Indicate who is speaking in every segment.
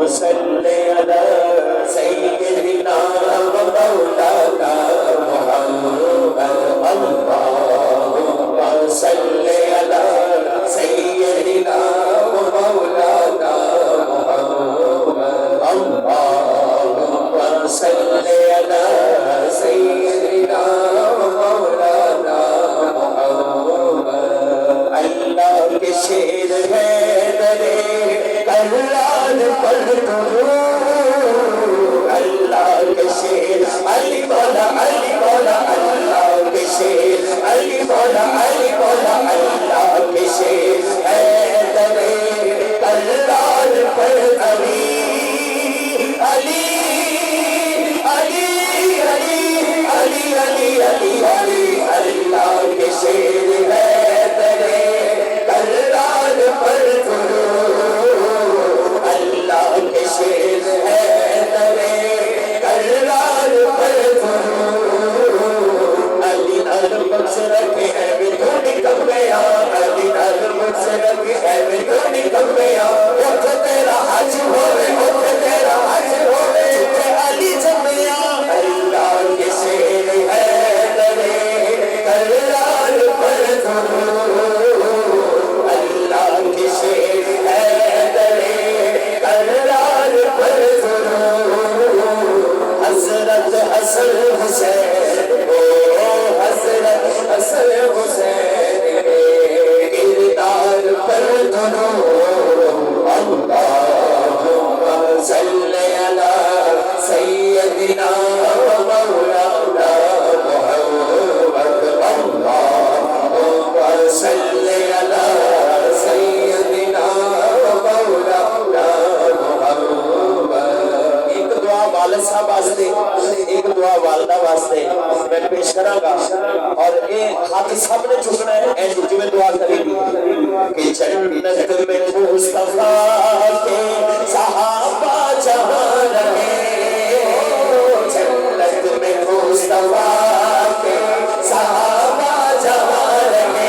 Speaker 1: صل علی سیدنا و مولانا محمد اللہم صل علی سیدنا و مولانا محمد اللہم صل علی سیدنا و مولانا محمد اللہ کے شیر ہے درے کرار پر اللہ کے شیر علی مولا اللہ کے شیر علی مولا اللہ کے شیر ہے درے کرار پر علی علی علی علی علی علی علی علی اللہ کے شیر ہے درے کرار پر اللہ کے شیر ہے درے کرار پر علی نظر سے رکھے ہے تو نکل گیا علی نظر سے رکھے ہے تو نکل گیا اٹھ تیرا حج ہوئے اٹھ تیرا حج ہوئے علی جمعیا اللہ کے شیر ہے درے کرار پر اللہ کے شیر ہے درے کرار پر حضرت حسن حسین حضرت حسن حسین کے کردار پر اللہم صل علی سیدنا و مولانا محمد اللہم صل علی سیدنا و مولانا محمد ایک دعا والد صاحب واسطے ایک دعا والدہ واسطے میں پیش کراں گا اور یہ ہاتھ سب نے چکنا ہے اے جو میں دعا کریں گی کہ جنت میں مصطفیٰ کے صحابہ جہاں رہے جنت میں مصطفیٰ کے صحابہ جہاں رہے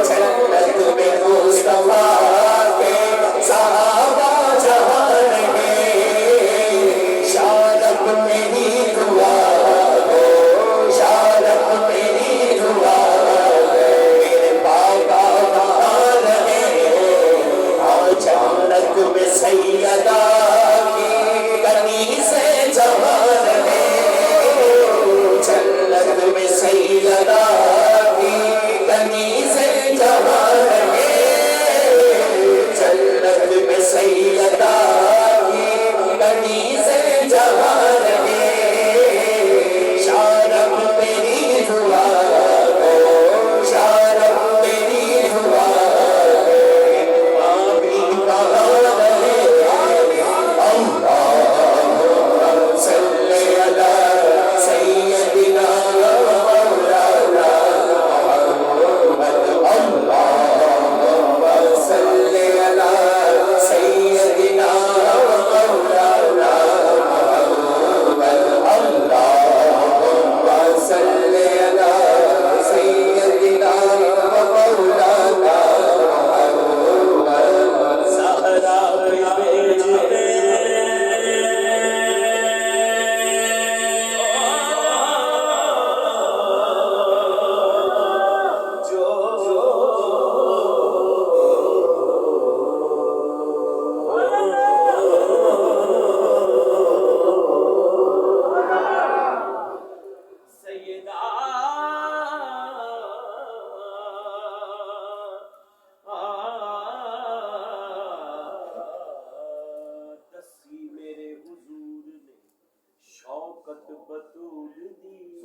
Speaker 1: جنت میں مصطفیٰ کے صحابہ جہاں رہے شارب میری دعا ہو شارب میری دعا میرے بابا وہاں رہے اور جنت میں سیدہ کی کنیزیں جہاں رہے جنت میں سیدہ کی کنیزیں جہاں رہے جنت میں سیدہ کی کنیزیں جہاں رہے شارب میری دعا ہو شارب میری دعا آمین کہاں رہے اللہم صل علی سیدنا و مولانا محمد اللہم صل علی سیدنا و مولانا محمد اللہم صل علی سیدنا و مولانا محمد زہرا پہ بھیجتے سیدہ دسی میرے حضور نے شوکت بطول دی